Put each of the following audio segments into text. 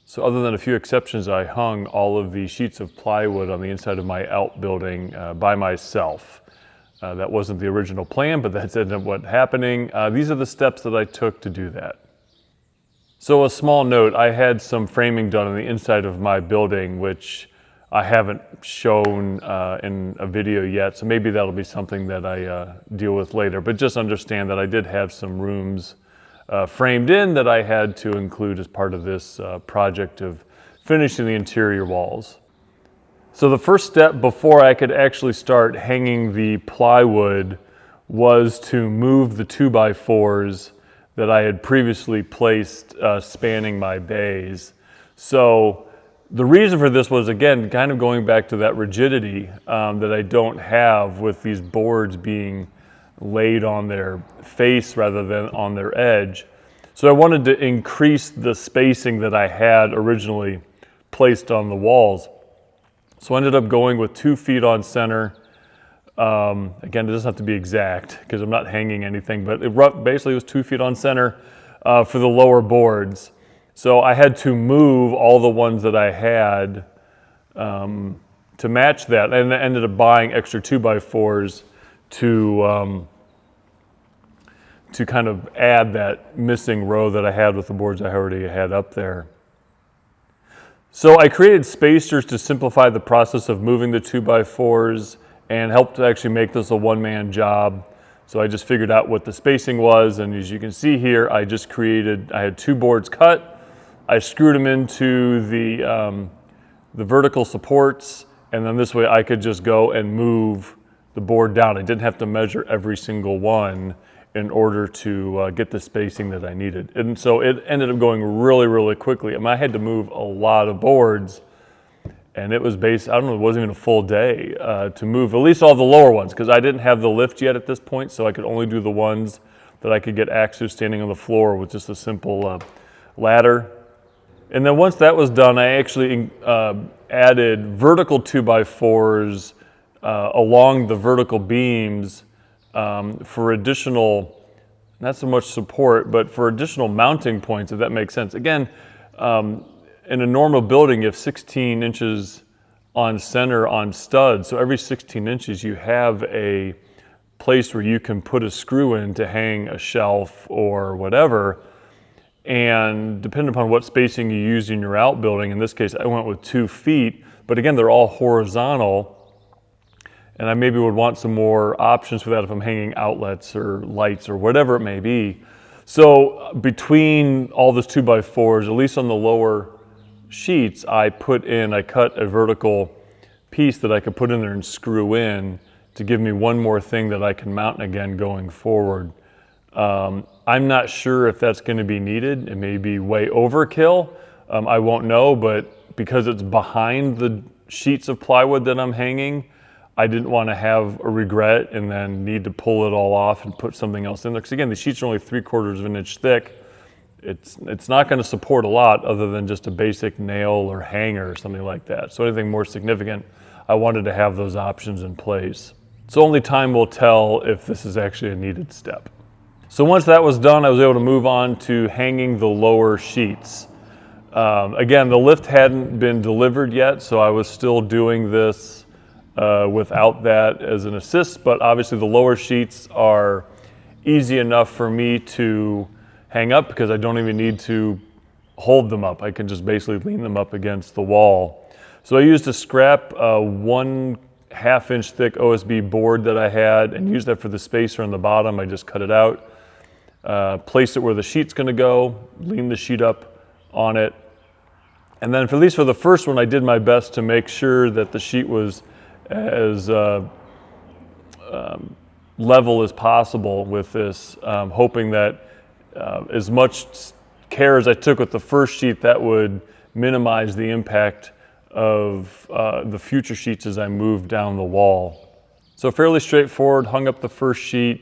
So other than a few exceptions, I hung all of the sheets of plywood on the inside of my outbuilding by myself. That wasn't the original plan, but that's ended up what happening. These are the steps that I took to do that. So a small note, I had some framing done on the inside of my building, which I haven't shown in a video yet, so maybe that'll be something that I deal with later. But just understand that I did have some rooms framed in that I had to include as part of this project of finishing the interior walls. So the first step before I could actually start hanging the plywood was to move the 2x4s that I had previously placed spanning my bays. So the reason for this was, again, kind of going back to that rigidity that I don't have with these boards being laid on their face rather than on their edge. So I wanted to increase the spacing that I had originally placed on the walls. So I ended up going with 2 feet on center. Again, it doesn't have to be exact because I'm not hanging anything, but basically it was 2 feet on center for the lower boards. So I had to move all the ones that I had to match that, and I ended up buying extra 2x4s to kind of add that missing row that I had with the boards I already had up there. So I created spacers to simplify the process of moving the 2x4s and helped to actually make this a one-man job. So I just figured out what the spacing was, and as you can see here, I had 2 boards cut. I screwed them into the vertical supports, and then this way I could just go and move the board down. I didn't have to measure every single one in order to get the spacing that I needed. And so it ended up going really, really quickly. I mean, I had to move a lot of boards, and it was I don't know, it wasn't even a full day to move at least all the lower ones, because I didn't have the lift yet at this point, so I could only do the ones that I could get access standing on the floor with just a simple ladder. And then once that was done, I actually added vertical 2x4s along the vertical beams for additional, not so much support, but for additional mounting points, if that makes sense. Again, in a normal building, you have 16 inches on center on studs. So every 16 inches, you have a place where you can put a screw in to hang a shelf or whatever. And depending upon what spacing you use in your outbuilding, in this case, I went with 2 feet, but again, they're all horizontal. And I maybe would want some more options for that if I'm hanging outlets or lights or whatever it may be. So between all those 2x4s, at least on the lower sheets, I cut a vertical piece that I could put in there and screw in to give me one more thing that I can mount again going forward. I'm not sure if that's going to be needed. It may be way overkill. I won't know, but because it's behind the sheets of plywood that I'm hanging, I didn't want to have a regret and then need to pull it all off and put something else in there. Because again, the sheets are only 3/4 of an inch thick. It's not going to support a lot other than just a basic nail or hanger or something like that. So anything more significant, I wanted to have those options in place. So only time will tell if this is actually a needed step. So once that was done, I was able to move on to hanging the lower sheets. Again, the lift hadn't been delivered yet, so I was still doing this without that as an assist, but obviously the lower sheets are easy enough for me to hang up because I don't even need to hold them up. I can just basically lean them up against the wall. So I used a scrap 1/2 inch thick OSB board that I had and used that for the spacer on the bottom. I just cut it out, place it where the sheet's gonna go, lean the sheet up on it. And then at least for the first one, I did my best to make sure that the sheet was as level as possible with this, hoping that as much care as I took with the first sheet, that would minimize the impact of the future sheets as I moved down the wall. So fairly straightforward, hung up the first sheet,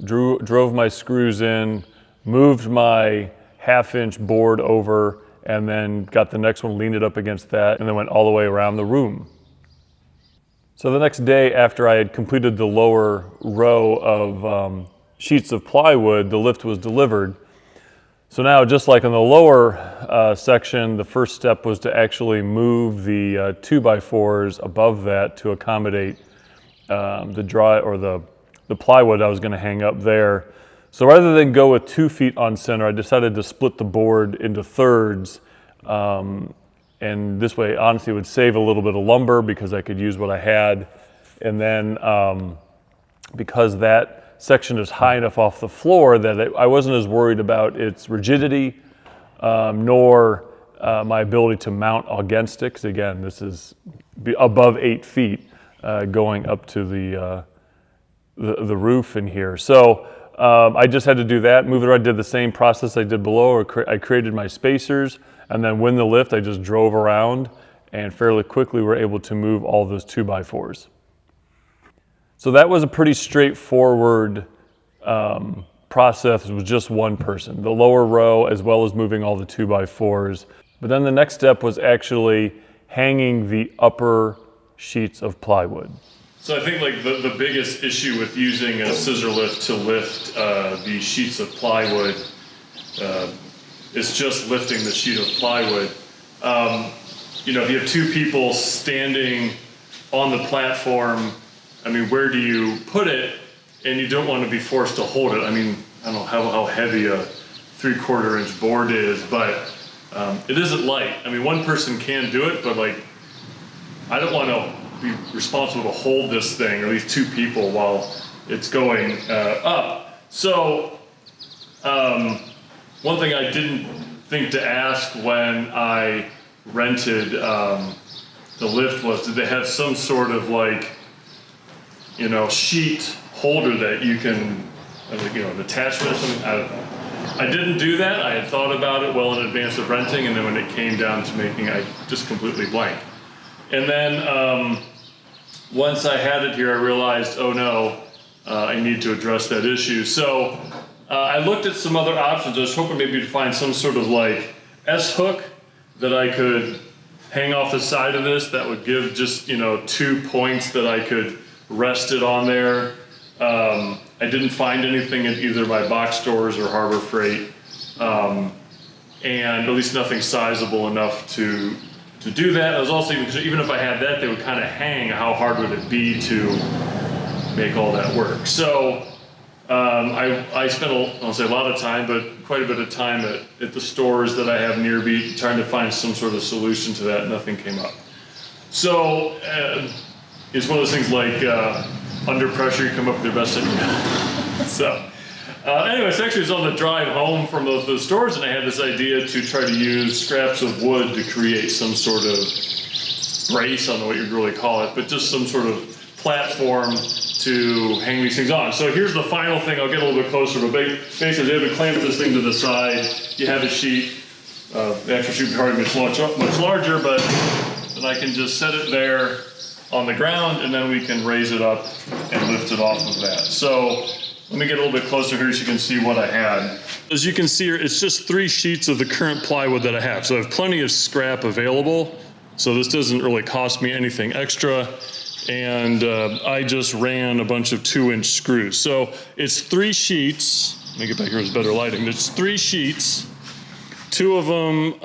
drove my screws in, moved my 1/2 inch board over, and then got the next one, leaned it up against that, and then went all the way around the room. So the next day, after I had completed the lower row of sheets of plywood, the lift was delivered. So now, just like in the lower section, the first step was to actually move the 2x4s above that to accommodate the plywood I was going to hang up there. So rather than go with 2 feet on center, I decided to split the board into thirds. And this way, honestly, it would save a little bit of lumber because I could use what I had. And then because that section is high enough off the floor that I wasn't as worried about its rigidity, nor my ability to mount against it. Because again, this is above 8 feet going up to the roof in here. So I just had to do that, move it around. I did the same process I did below. I created my spacers, and then when the lift, I just drove around and fairly quickly were able to move all those 2x4s. So that was a pretty straightforward process with just one person, the lower row as well as moving all the 2x4s. But then the next step was actually hanging the upper sheets of plywood. So I think like the biggest issue with using a scissor lift to lift these sheets of plywood is just lifting the sheet of plywood. If you have 2 people standing on the platform, I mean, where do you put it? And you don't want to be forced to hold it. I mean, I don't know how heavy a 3/4 inch board is, but it isn't light. I mean, one person can do it, but like, I don't want to be responsible to hold this thing, or at least 2 people, while it's going up. So one thing I didn't think to ask when I rented the lift was, did they have some sort of like, sheet holder that you can, an attachment or something? I don't know. I didn't do that. I had thought about it well in advance of renting, and then when it came down to making, I just completely blanked. And then once I had it here, I realized, oh no, I need to address that issue. So I looked at some other options. I was hoping maybe to find some sort of like S-hook that I could hang off the side of this that would give just, 2 points that I could rest it on there. I didn't find anything at either my box stores or Harbor Freight, and at least nothing sizable enough to do that. I was also even if I had that, they would kind of hang. How hard would it be to make all that work? So I spent I'll say a lot of time, but quite a bit of time at the stores that I have near me trying to find some sort of solution to that. Nothing came up. So it's one of those things like under pressure, you come up with your best idea. So anyways, actually, it was on the drive home from those stores, and I had this idea to try to use scraps of wood to create some sort of brace, I don't know what you'd really call it, but just some sort of platform to hang these things on. So here's the final thing. I'll get a little bit closer, but basically, you have to clamp this thing to the side. You have a sheet. The actual sheet would probably be much larger, but then I can just set it there on the ground, and then we can raise it up and lift it off of that. So let me get a little bit closer here so you can see what I had. As you can see here, it's just 3 sheets of the current plywood that I have. So I have plenty of scrap available. So this doesn't really cost me anything extra. And I just ran a bunch of 2-inch screws. So it's 3 sheets. Let me get back here with better lighting. There's 3 sheets. 2 of them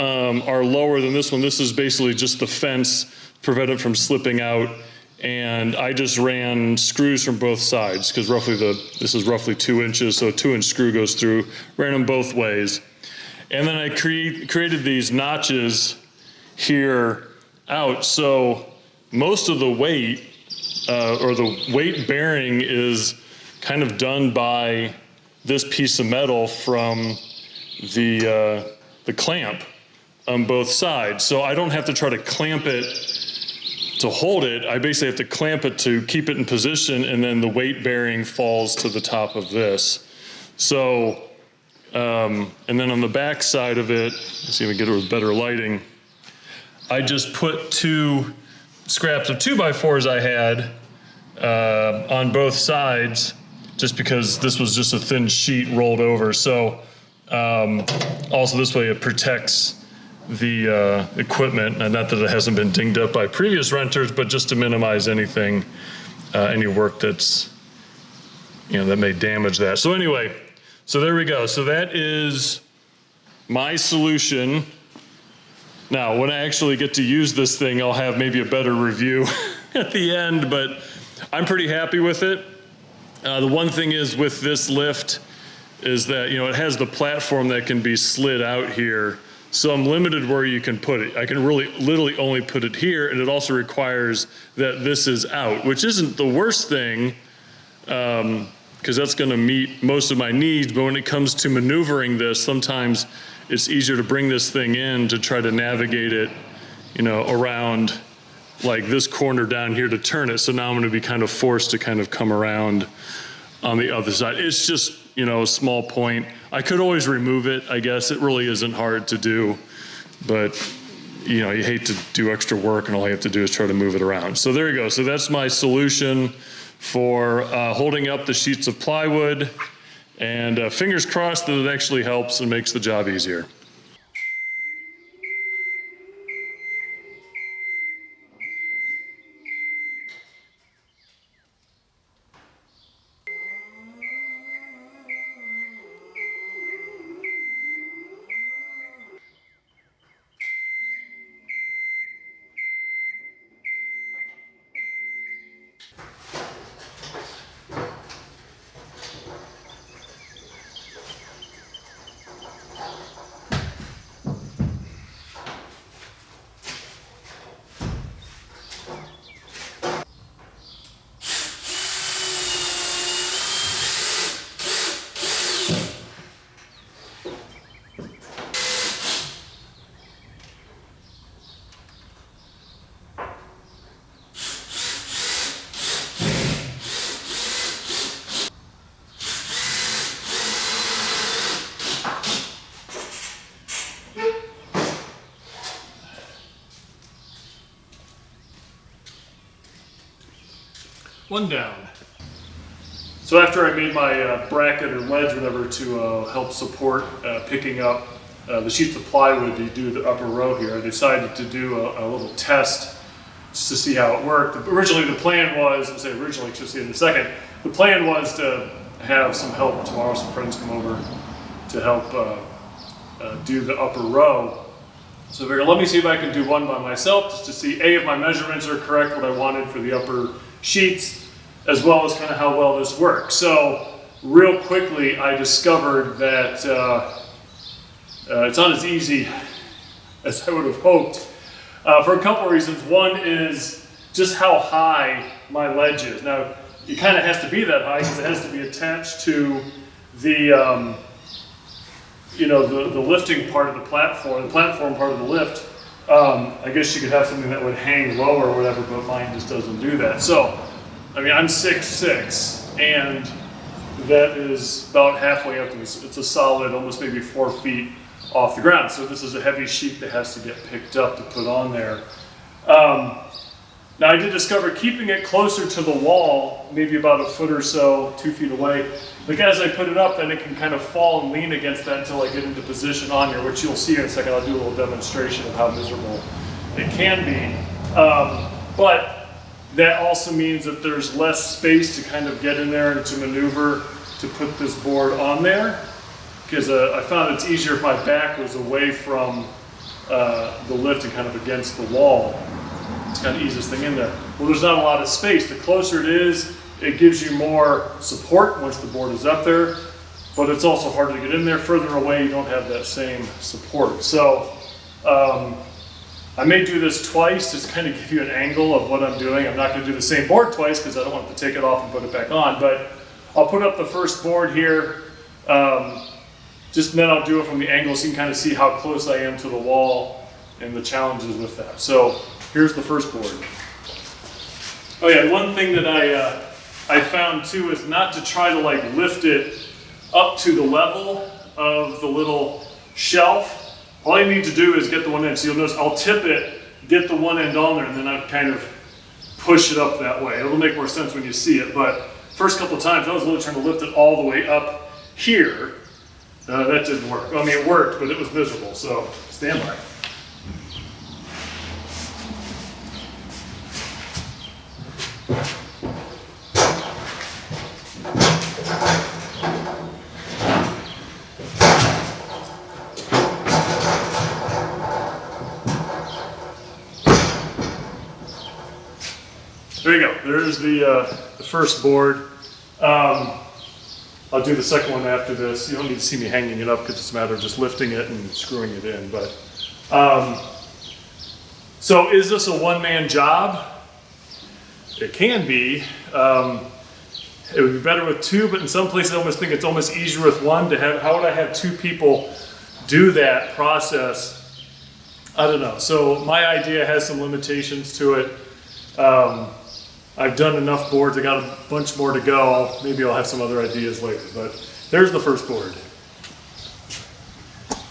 are lower than this one. This is basically just the fence, prevent it from slipping out. And I just ran screws from both sides because this is roughly 2 inches, so a 2-inch screw goes through. Ran them both ways. And then I created these notches here out. So most of the weight, or the weight bearing, is kind of done by this piece of metal from the clamp on both sides. So I don't have to try to clamp it to hold it. I basically have to clamp it to keep it in position, and then the weight bearing falls to the top of this. So, and then on the back side of it, let's see if we can get it with better lighting, I just put 2 scraps of 2x4s I had on both sides, just because this was just a thin sheet rolled over. So also this way it protects the equipment, and not that it hasn't been dinged up by previous renters, but just to minimize anything, any work that's, that may damage that. So anyway, so there we go. So that is my solution. Now, when I actually get to use this thing, I'll have maybe a better review at the end, but I'm pretty happy with it. The one thing is with this lift is that, it has the platform that can be slid out here. So I'm limited where you can put it. I can literally only put it here, and it also requires that this is out, which isn't the worst thing, because that's gonna meet most of my needs, but when it comes to maneuvering this, sometimes it's easier to bring this thing in to try to navigate it, around like this corner down here to turn it. So now I'm gonna be kind of forced to kind of come around on the other side. It's just, a small point. I could always remove it, I guess. It really isn't hard to do, but you hate to do extra work and all you have to do is try to move it around. So there you go. So that's my solution for holding up the sheets of plywood, and fingers crossed that it actually helps and makes the job easier. One down. So after I made my bracket or ledge, whatever, to help support picking up the sheets of plywood to do the upper row here, I decided to do a little test just to see how it worked. Originally the plan was, I'll say originally, you'll see in a second, the plan was to have some help tomorrow, some friends come over to help do the upper row. So I figured, let me see if I can do one by myself, just to see A, if my measurements are correct, what I wanted for the upper sheets, as well as kind of how well this works. So real quickly, I discovered that it's not as easy as I would have hoped for a couple of reasons. One is just how high my ledge is. Now, it kind of has to be that high because it has to be attached to the the lifting part of the platform part of the lift. I guess you could have something that would hang lower or whatever, but mine just doesn't do that. So, I mean, I'm 6'6", and that is about halfway up. It's a solid, almost maybe 4 feet off the ground. So this is a heavy sheet that has to get picked up to put on there. Now I did discover keeping it closer to the wall, maybe about a foot or so, 2 feet away. Like as I put it up, then it can kind of fall and lean against that until I get into position on here, which you'll see in a second. I'll do a little demonstration of how miserable it can be. But that also means that there's less space to kind of get in there and to maneuver to put this board on there. Because I found it's easier if my back was away from the lift and kind of against the wall. It's kind of the easiest thing in there. Well, there's not a lot of space. The closer it is, it gives you more support once the board is up there, but it's also harder to get in there. Further away, you don't have that same support. So I may do this twice just to kind of give you an angle of what I'm doing. I'm not going to do the same board twice because I don't want to take it off and put it back on, but I'll put up the first board here, just then I'll do it from the angle so you can kind of see how close I am to the wall and the challenges with that. So here's the first board. Oh yeah, one thing that I found too is not to try to like lift it up to the level of the little shelf. All you need to do is get the one end. So you'll notice I'll tip it, get the one end on there, and then I kind of push it up that way. It'll make more sense when you see it, but first couple of times I was really trying to lift it all the way up here. That didn't work. I mean, it worked, but it was miserable, so stand by. there you go. There's the first board. I'll do the second one after this. You don't need to see me hanging it up because it's a matter of just lifting it and screwing it in. But so is this a one-man job? It can be. It would be better with two, but in some places I almost think it's almost easier with one to have. How would I have two people do that process? I don't know. So my idea has some limitations to it. I've done enough boards. I got a bunch more to go. Maybe I'll have some other ideas later, but there's the first board.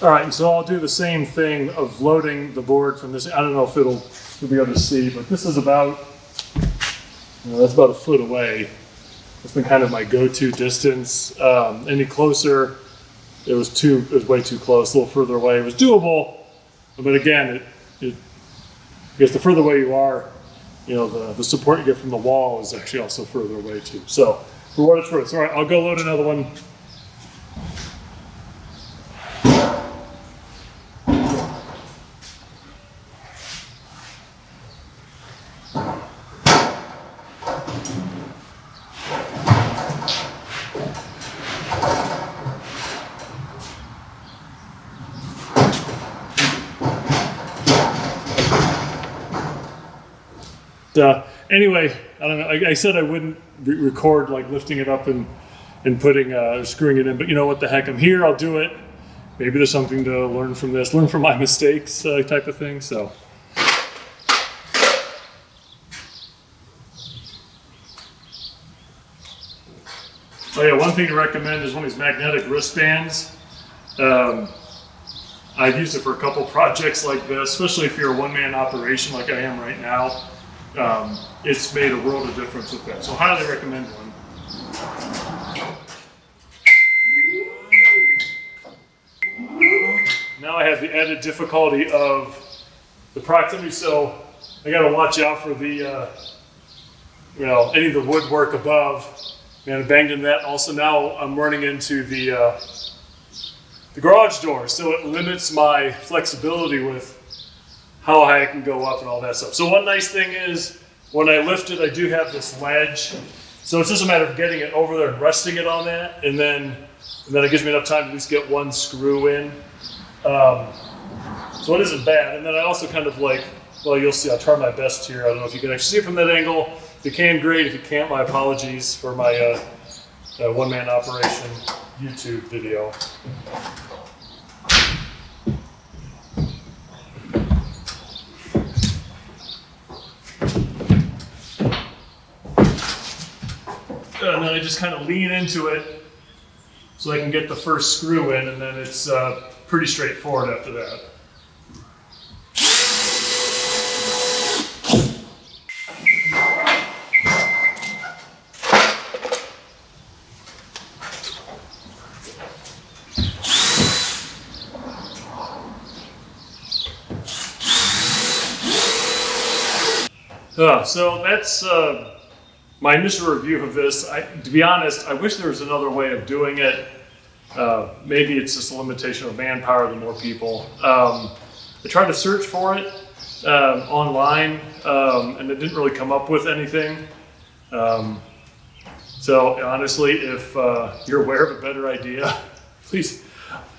All right, and so I'll do the same thing of loading the board from this. I don't know if you'll be able to see, but this is about, that's about a foot away. It's been kind of my go-to distance. Any closer, it was way too close. A little further away, it was doable, but again, I guess the further away you are, the support you get from the wall is actually also further away too. So for what it's worth, all right, I'll go load another one. Anyway, I don't know. I said I wouldn't record like lifting it up and putting screwing it in, but you know what the heck? I'm here. I'll do it. Maybe there's something to learn from this, learn from my mistakes, type of thing. So. Oh yeah, one thing to recommend is one of these magnetic wristbands. I've used it for a couple projects like this, especially if you're a one-man operation like I am right now. It's made a world of difference with that. So highly recommend one. Now I have the added difficulty of the proximity, so I got to watch out for the, any of the woodwork above. And I banged into that. Also now I'm running into the garage door, so it limits my flexibility with how high I can go up and all that stuff. So one nice thing is when I lift it, I do have this ledge. So it's just a matter of getting it over there and resting it on that. And then it gives me enough time to at least get one screw in. So it isn't bad. And then I also kind of you'll see, I'll try my best here. I don't know if you can actually see it from that angle. If you can, great. If you can't, my apologies for my one-man operation YouTube video. And then I just kind of lean into it so I can get the first screw in, and then it's pretty straightforward after that. So that's my initial review of this. To be honest, I wish there was another way of doing it. Maybe it's just a limitation of manpower, the more people. I tried to search for it online, and it didn't really come up with anything. So honestly, if you're aware of a better idea, please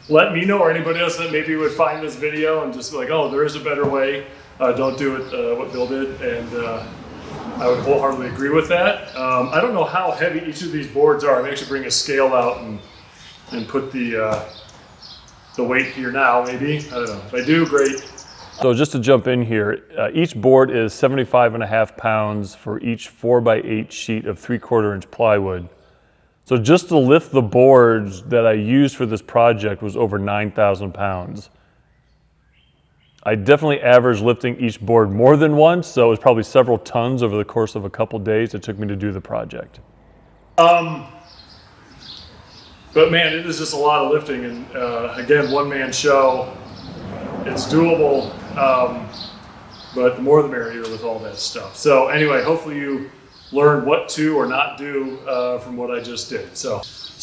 let me know, or anybody else that maybe would find this video and just be like, oh, there is a better way. Don't do it what Bill did, and I would wholeheartedly agree with that. I don't know how heavy each of these boards are. I may actually bring a scale out and put the weight here now, maybe. I don't know. If I do, great. So just to jump in here, each board is 75.5 pounds for each 4x8 sheet of 3/4 inch plywood. So just to lift the boards that I used for this project was over 9,000 pounds. I definitely averaged lifting each board more than once, so it was probably several tons over the course of a couple days it took me to do the project. But man, it is just a lot of lifting, and again, one-man show. It's doable, but the more the merrier with all that stuff. So anyway, hopefully you learned what to or not do from what I just did. So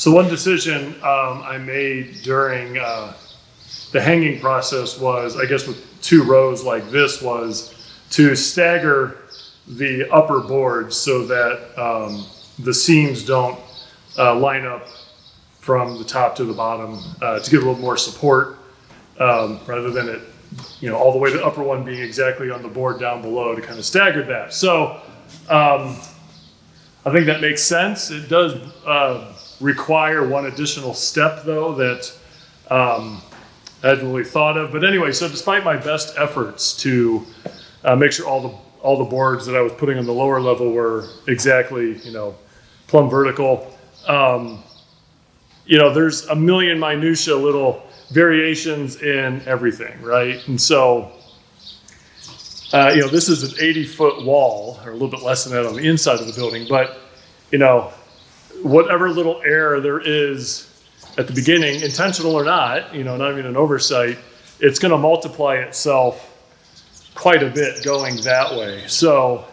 one decision I made during the hanging process was, I guess with 2 rows like this, was to stagger the upper boards so that the seams don't line up from the top to the bottom to give a little more support rather than it, all the way to the upper one being exactly on the board down below to kind of stagger that. So I think that makes sense. It does require one additional step though that I hadn't really thought of. But anyway, so despite my best efforts to make sure all the boards that I was putting on the lower level were exactly, plumb vertical, there's a million minutia little variations in everything, right? And so, this is an 80-foot wall, or a little bit less than that on the inside of the building, but, whatever little error there is at the beginning, intentional or not, not even an oversight, it's going to multiply itself quite a bit going that way. So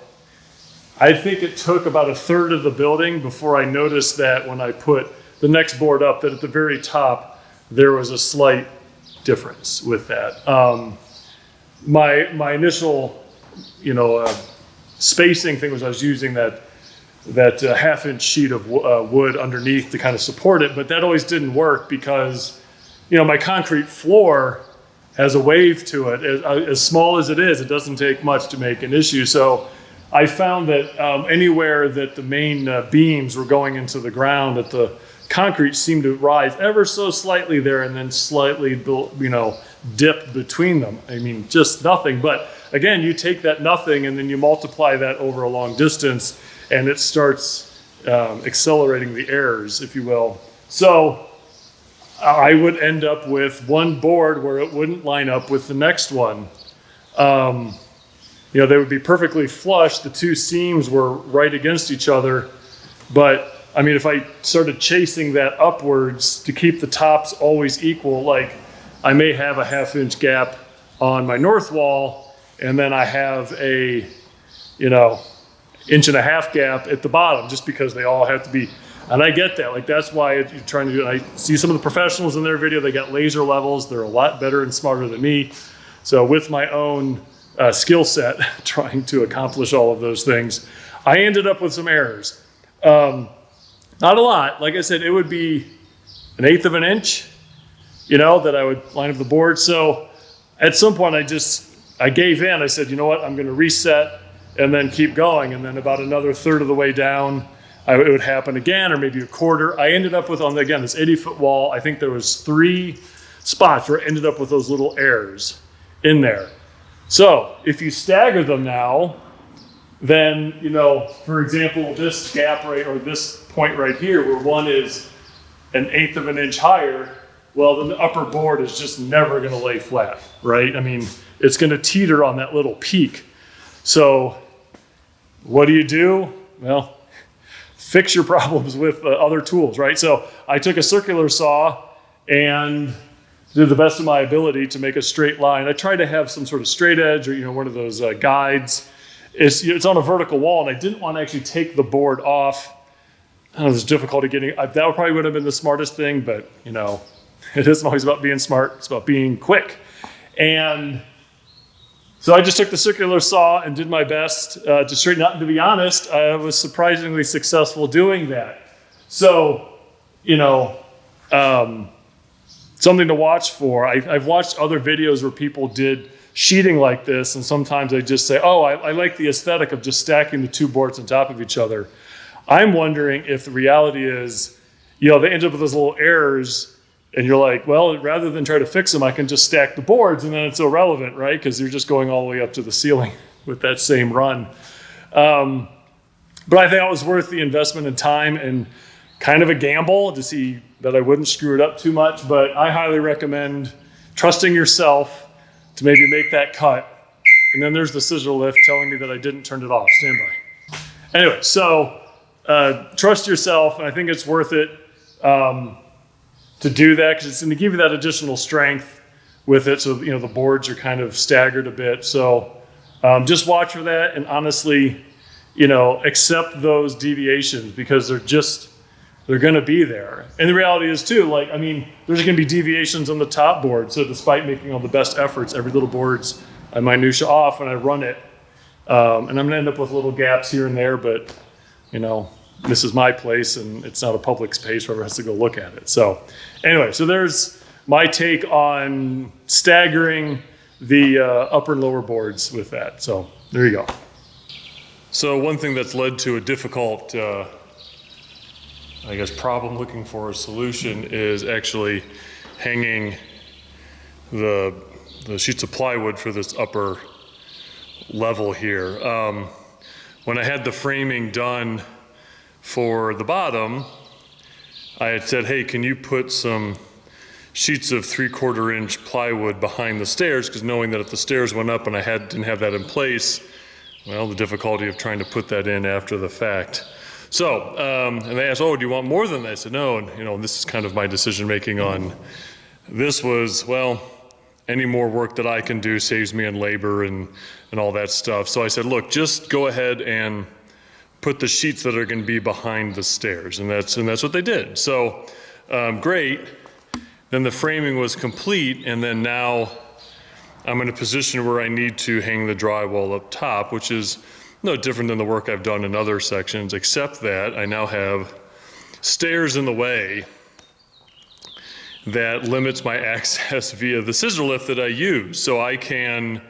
I think it took about a third of the building before I noticed that when I put the next board up, that at the very top, there was a slight difference with that. My initial, spacing thing was I was using that half-inch sheet of wood underneath to kind of support it, but that always didn't work because, my concrete floor has a wave to it. As small as it is, it doesn't take much to make an issue. So I found that anywhere that the main beams were going into the ground, that the concrete seemed to rise ever so slightly there and then slightly, dip between them. I mean, just nothing. But again, you take that nothing and then you multiply that over a long distance and it starts accelerating the errors, if you will. So I would end up with one board where it wouldn't line up with the next one. They would be perfectly flush. The two seams were right against each other. But I mean, if I started chasing that upwards to keep the tops always equal, like I may have a half-inch gap on my north wall, and then I have a, 1.5-inch gap at the bottom, just because they all have to be. And I get that. Like, that's why you're trying to do it. I see some of the professionals in their video, they got laser levels. They're a lot better and smarter than me. So with my own skill set, trying to accomplish all of those things, I ended up with some errors. Not a lot. Like I said, it would be 1/8 of an inch, that I would line up the board. So at some point I gave in. I said, you know what, I'm going to reset and then keep going. And then about another third of the way down, it would happen again, or maybe a quarter. I ended up with, this 80-foot wall, I think there was 3 spots where I ended up with those little errors in there. So if you stagger them now, then, for example, this gap or this point right here, where one is 1/8 of an inch higher, well, then the upper board is just never going to lay flat, right? I mean, it's going to teeter on that little peak. So what do? Well, fix your problems with other tools, right? So I took a circular saw and did the best of my ability to make a straight line. I tried to have some sort of straight edge or, one of those guides. It's on a vertical wall, and I didn't want to actually take the board off. I know there's difficulty getting, that probably would have been the smartest thing, but, it isn't always about being smart. It's about being quick. And so I just took the circular saw and did my best to straighten out. And to be honest, I was surprisingly successful doing that. So, something to watch for. I've watched other videos where people did sheeting like this, and sometimes they just say, oh, I like the aesthetic of just stacking the 2 boards on top of each other. I'm wondering if the reality is, they end up with those little errors, and you're like, well, rather than try to fix them, I can just stack the boards, and then it's irrelevant, right? Because you're just going all the way up to the ceiling with that same run. But I think it was worth the investment in time and kind of a gamble to see that I wouldn't screw it up too much. But I highly recommend trusting yourself to maybe make that cut. And then there's the scissor lift telling me that I didn't turn it off. Stand by. Anyway, so trust yourself, and I think it's worth it to do that because it's going to give you that additional strength with it. So, the boards are kind of staggered a bit. So just watch for that, and honestly, accept those deviations because they're going to be there. And the reality is too, there's going to be deviations on the top board. So despite making all the best efforts, every little board's I minutia off and I run it, And I'm gonna end up with little gaps here and there, but this is my place and it's not a public space where everyone has to go look at it. So anyway, so there's my take on staggering the upper and lower boards with that. So there you go. So one thing that's led to a difficult, problem looking for a solution is actually hanging the sheets of plywood for this upper level here. When I had the framing done for the bottom, I had said, hey, can you put some sheets of 3/4 inch plywood behind the stairs, because knowing that if the stairs went up and I didn't have that in place, well, the difficulty of trying to put that in after the fact. So, and they asked, oh, do you want more than that? I said, no, and this is kind of my decision making on this was, well, any more work that I can do saves me in labor and all that stuff. So I said, look, just go ahead and put the sheets that are gonna be behind the stairs, and that's what they did. So, great. Then the framing was complete, and then now I'm in a position where I need to hang the drywall up top, which is no different than the work I've done in other sections, except that I now have stairs in the way that limits my access via the scissor lift that I use. So I can,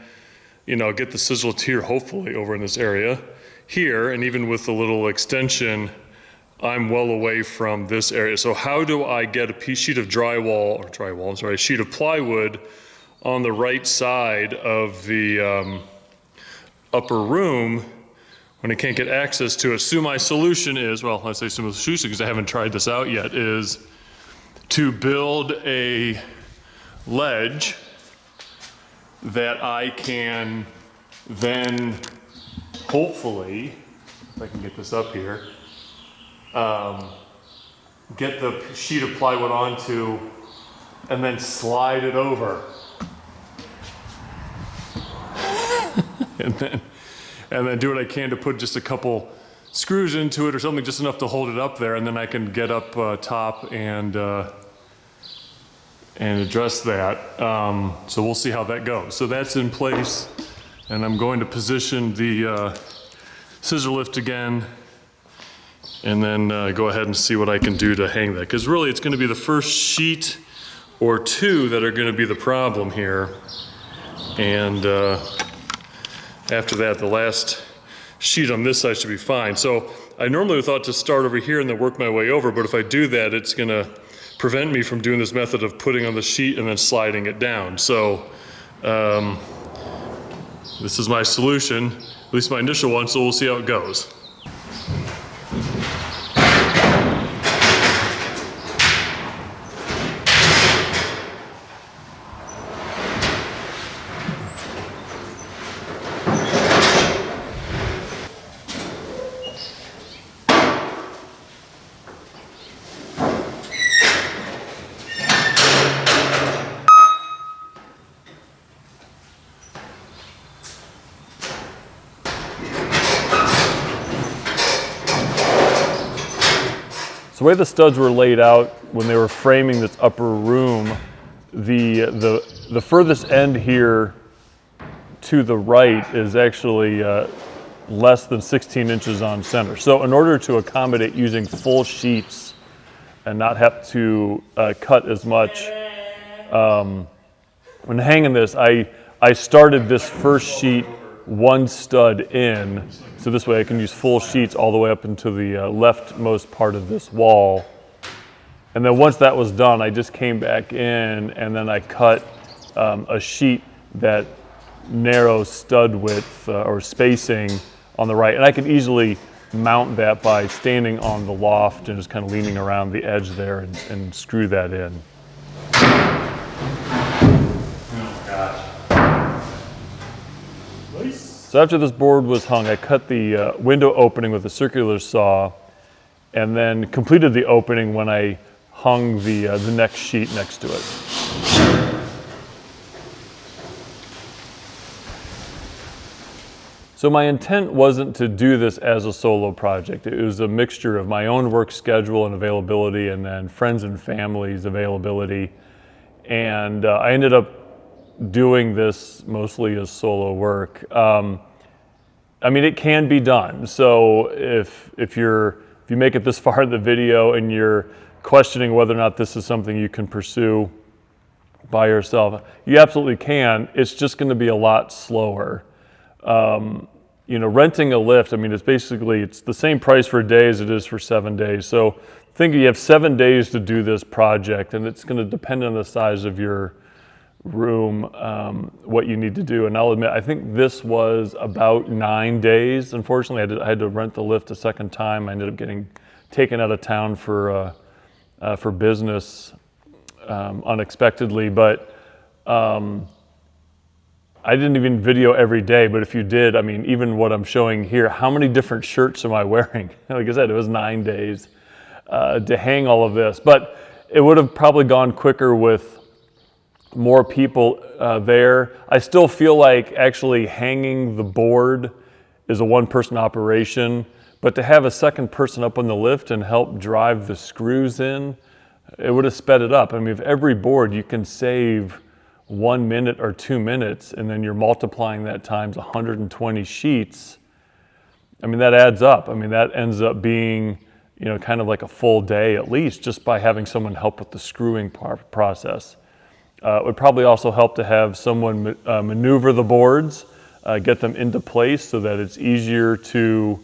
get the scissor lift here, hopefully over in this area here, and even with the little extension, I'm well away from this area. So how do I get a sheet of a sheet of plywood on the right side of the upper room when I can't get access to it? So my solution is, well, I say some solution because I haven't tried this out yet, is to build a ledge that I can then hopefully, if I can get this up here, get the sheet of plywood onto and then slide it over. and then do what I can to put just a couple screws into it or something, just enough to hold it up there, and then I can get up top and address that. So we'll see how that goes. So that's in place, and I'm going to position the scissor lift again, and then go ahead and see what I can do to hang that. Because really it's going to be the first sheet or two that are going to be the problem here. And after that, the last sheet on this side should be fine. So I normally would thought to start over here and then work my way over, but if I do that, it's going to prevent me from doing this method of putting on the sheet and then sliding it down. So this is my solution, at least my initial one, so we'll see how it goes. So the way the studs were laid out when they were framing this upper room, the furthest end here to the right is actually less than 16 inches on center. So in order to accommodate using full sheets and not have to cut as much, when hanging this, I started this first sheet one stud in, so this way I can use full sheets all the way up into the leftmost part of this wall. And then once that was done, I just came back in and then I cut a sheet that narrow stud width or spacing on the right. And I can easily mount that by standing on the loft and just kind of leaning around the edge there and screw that in. So after this board was hung, I cut the window opening with a circular saw and then completed the opening when I hung the next sheet next to it. So my intent wasn't to do this as a solo project. It was a mixture of my own work schedule and availability and then friends and family's availability. And I ended up doing this mostly as solo work. I mean, it can be done. So if you make it this far in the video and you're questioning whether or not this is something you can pursue by yourself, you absolutely can. It's just going to be a lot slower. Renting a lift, I mean, it's the same price for a day as it is for 7 days. So think you have 7 days to do this project, and it's going to depend on the size of your room, what you need to do. And I'll admit, I think this was about 9 days. Unfortunately, I had to rent the lift a second time. I ended up getting taken out of town for business unexpectedly, but I didn't even video every day. But if you did, I mean, even what I'm showing here, how many different shirts am I wearing? Like I said, it was 9 days to hang all of this, but it would have probably gone quicker with more people there. I still feel like actually hanging the board is a one-person operation, but to have a second person up on the lift and help drive the screws in, it would have sped it up. I mean, if every board you can save 1 minute or 2 minutes, and then you're multiplying that times 120 sheets, I mean, that adds up. I mean, that ends up being, kind of like a full day at least, just by having someone help with the screwing process. It would probably also help to have someone maneuver the boards, get them into place so that it's easier to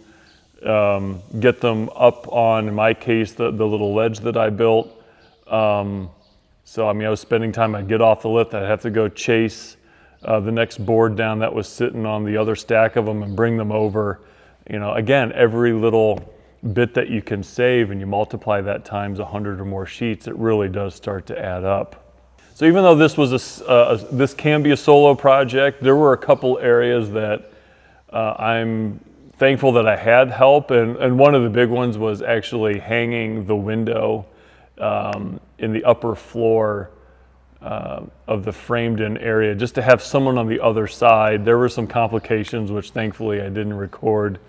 get them up on, in my case, the little ledge that I built. So, I mean, I was spending time, I'd get off the lift, I'd have to go chase the next board down that was sitting on the other stack of them and bring them over. Again, every little bit that you can save and you multiply that times 100 or more sheets, it really does start to add up. So even though this was this can be a solo project, there were a couple areas that I'm thankful that I had help, and one of the big ones was actually hanging the window in the upper floor of the framed-in area, just to have someone on the other side. There were some complications, which thankfully I didn't record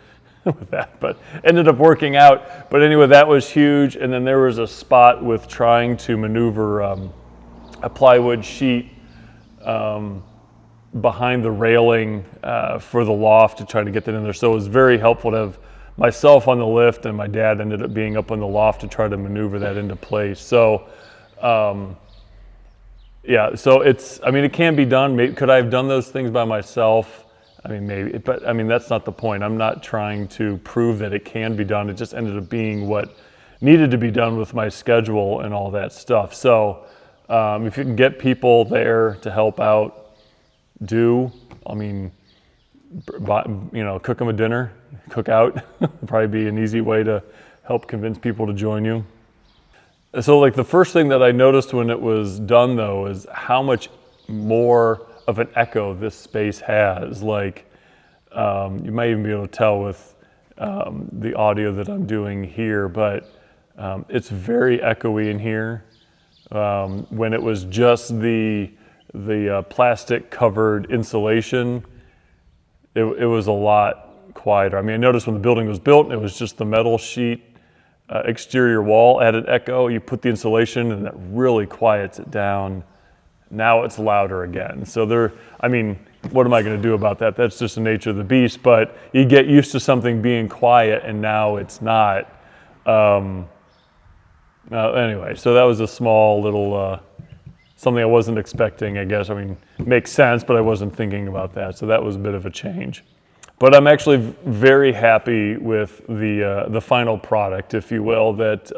with that, but ended up working out. But anyway, that was huge. And then there was a spot with trying to maneuver a plywood sheet behind the railing for the loft to try to get that in there. So it was very helpful to have myself on the lift, and my dad ended up being up on the loft to try to maneuver that into place. So so it can be done. Could I have done those things by myself? I mean, maybe, but I mean, that's not the point. I'm not trying to prove that it can be done. It just ended up being what needed to be done with my schedule and all that stuff. So if you can get people there to help out, cook them a dinner, cook out, probably be an easy way to help convince people to join you. So like the first thing that I noticed when it was done though is how much more of an echo this space has. Like you might even be able to tell with the audio that I'm doing here, but it's very echoey in here. When it was just the plastic covered insulation, it was a lot quieter. I mean, I noticed when the building was built, it was just the metal sheet exterior wall added echo. You put the insulation and that really quiets it down. Now it's louder again. So what am I going to do about that? That's just the nature of the beast, but you get used to something being quiet and now it's not. Anyway, so that was a small little, something I wasn't expecting, I guess. I mean, makes sense, but I wasn't thinking about that. So that was a bit of a change. But I'm actually very happy with the final product, if you will, that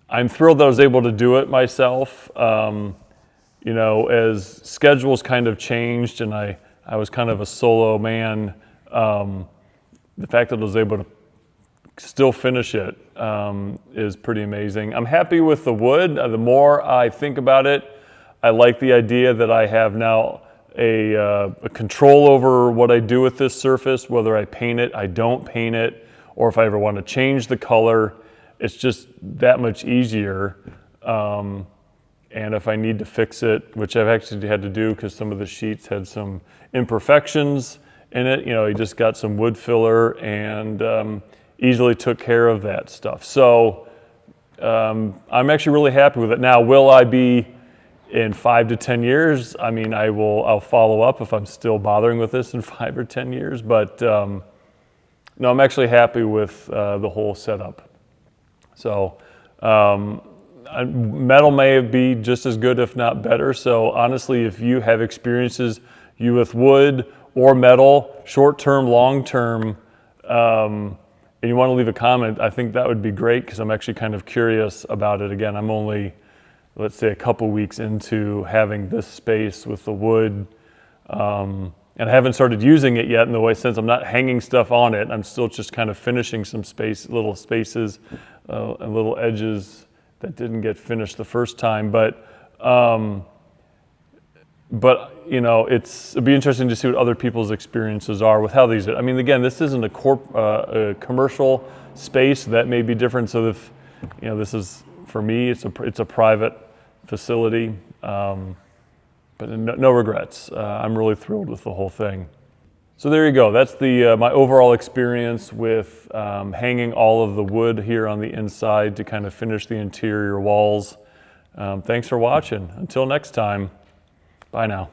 I'm thrilled that I was able to do it myself. As schedules kind of changed and I was kind of a solo man, the fact that I was able to still finish it is pretty amazing. I'm happy with the wood. The more I think about it, I like the idea that I have now a control over what I do with this surface, whether I paint it, I don't paint it, or if I ever want to change the color, it's just that much easier. And if I need to fix it, which I've actually had to do because some of the sheets had some imperfections in it, you just got some wood filler and easily took care of that stuff. So I'm actually really happy with it. Now, will I be in 5 to 10 years, I mean, I'll follow up if I'm still bothering with this in 5 or 10 years. But no, I'm actually happy with the whole setup. So metal may be just as good, if not better. So honestly, if you have experiences you with wood or metal, short-term, long-term, and you want to leave a comment, I think that would be great, because I'm actually kind of curious about it. Again, I'm only, let's say, a couple weeks into having this space with the wood, and I haven't started using it yet in the way, since I'm not hanging stuff on it. I'm still just kind of finishing some little spaces and little edges that didn't get finished the first time. But you know, it'd be interesting to see what other people's experiences are with how these. I mean, again, this isn't a commercial space. That may be different. So if, you know, this is, for me, it's a private facility, but no regrets. I'm really thrilled with the whole thing. So there you go. That's my overall experience with hanging all of the wood here on the inside to kind of finish the interior walls. Thanks for watching. Until next time, bye now.